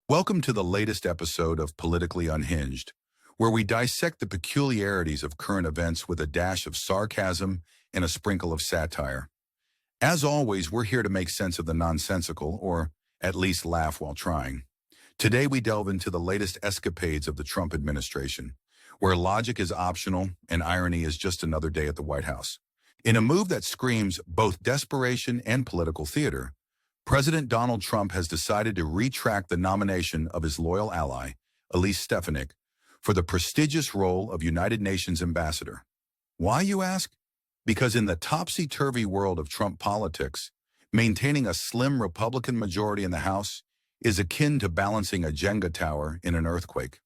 Welcome to the latest episode of Politically Unhinged, where we dissect the peculiarities of current events with a dash of sarcasm and a sprinkle of satire. As always, we're here to make sense of the nonsensical, or at least laugh while trying. Today we delve into the latest escapades of the Trump administration, where logic is optional and irony is just another day at the White House. In a move that screams both desperation and political theater, President Donald Trump has decided to retract the nomination of his loyal ally, Elise Stefanik, for the prestigious role of United Nations ambassador. Why, you ask? Because in the topsy-turvy world of Trump politics, maintaining a slim Republican majority in the House is akin to balancing a Jenga tower in an earthquake.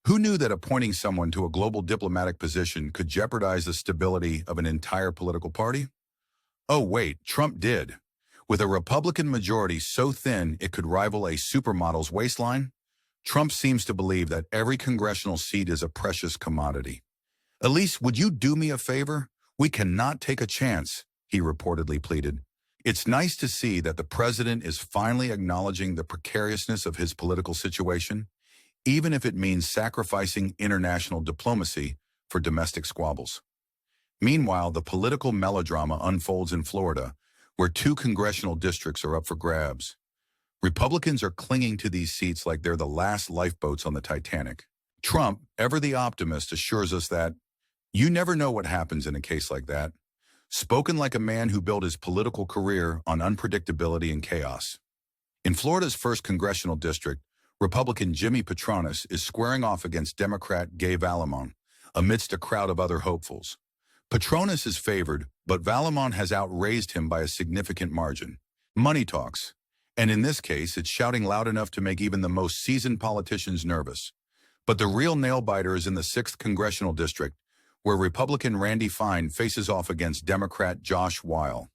Who knew that appointing someone to a global diplomatic position could jeopardize the stability of an entire political party? Oh wait, Trump did. With a Republican majority so thin it could rival a supermodel's waistline, Trump seems to believe that every congressional seat is a precious commodity. Elise, would you do me a favor? We cannot take a chance, he reportedly pleaded. It's nice to see that the president is finally acknowledging the precariousness of his political situation, even if it means sacrificing international diplomacy for domestic squabbles. Meanwhile, the political melodrama unfolds in Florida, where two congressional districts are up for grabs. Republicans are clinging to these seats like they're the last lifeboats on the Titanic. Trump, ever the optimist, assures us that you never know what happens in a case like that. Spoken like a man who built his political career on unpredictability and chaos. In Florida's 1st congressional district, Republican Jimmy Patronis is squaring off against Democrat Gay Valamon amidst a crowd of other hopefuls. Patronis is favored, but Valamon has outraised him by a significant margin. Money talks, and in this case, it's shouting loud enough to make even the most seasoned politicians nervous. But the real nail-biter is in the 6th congressional district, where Republican Randy Fine faces off against Democrat Josh Weil.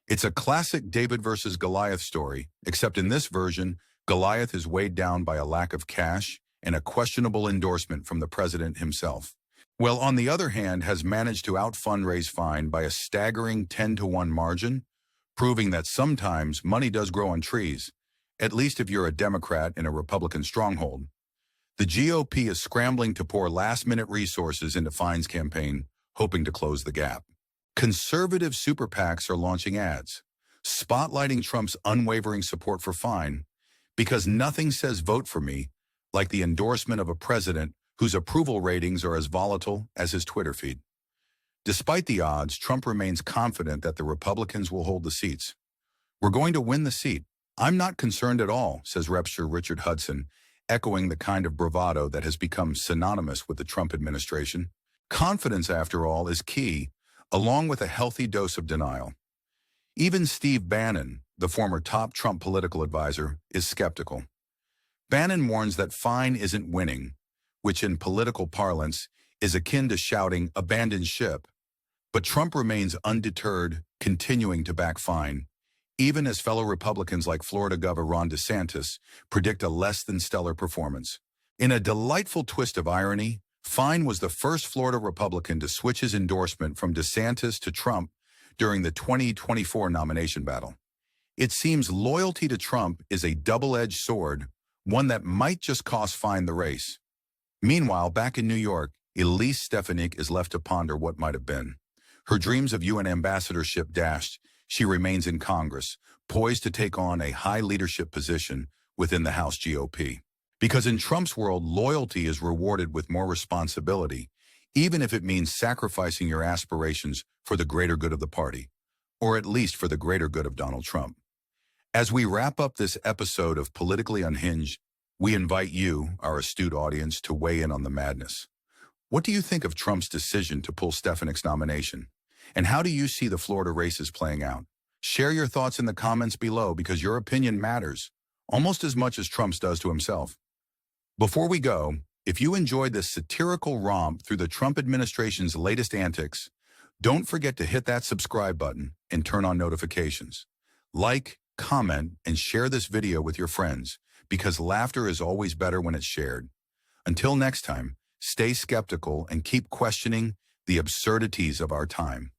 It's a classic David versus Goliath story, except in this version, Goliath is weighed down by a lack of cash and a questionable endorsement from the president himself. Well, on the other hand, has managed to out-fundraise Fine by a staggering 10-to-1 margin, proving that sometimes money does grow on trees, at least if you're a Democrat in a Republican stronghold. The GOP is scrambling to pour last-minute resources into Fine's campaign, hoping to close the gap. Conservative super PACs are launching ads, spotlighting Trump's unwavering support for Fine, because nothing says vote for me like the endorsement of a president whose approval ratings are as volatile as his Twitter feed. Despite the odds, Trump remains confident that the Republicans will hold the seats. We're going to win the seat. I'm not concerned at all, says Repster Richard Hudson, echoing the kind of bravado that has become synonymous with the Trump administration. Confidence, after all, is key, along with a healthy dose of denial. Even Steve Bannon, the former top Trump political advisor, is skeptical. Bannon warns that Fine isn't winning, which in political parlance is akin to shouting, "abandon ship." But Trump remains undeterred, continuing to back Fine, even as fellow Republicans like Florida Governor Ron DeSantis predict a less than stellar performance. In a delightful twist of irony, Fine was the first Florida Republican to switch his endorsement from DeSantis to Trump during the 2024 nomination battle. It seems loyalty to Trump is a double-edged sword, one that might just cost Fine the race. Meanwhile, back in New York, Elise Stefanik is left to ponder what might have been. Her dreams of UN ambassadorship dashed, she remains in Congress, poised to take on a high leadership position within the House GOP. Because in Trump's world, loyalty is rewarded with more responsibility, even if it means sacrificing your aspirations for the greater good of the party, or at least for the greater good of Donald Trump. As we wrap up this episode of Politically Unhinged, we invite you, our astute audience, to weigh in on the madness. What do you think of Trump's decision to pull Stefanik's nomination? And how do you see the Florida races playing out? Share your thoughts in the comments below because your opinion matters, almost as much as Trump's does to himself. Before we go, if you enjoyed this satirical romp through the Trump administration's latest antics, don't forget to hit that subscribe button and turn on notifications. Like, comment, and share this video with your friends, because laughter is always better when it's shared. Until next time, stay skeptical and keep questioning the absurdities of our time.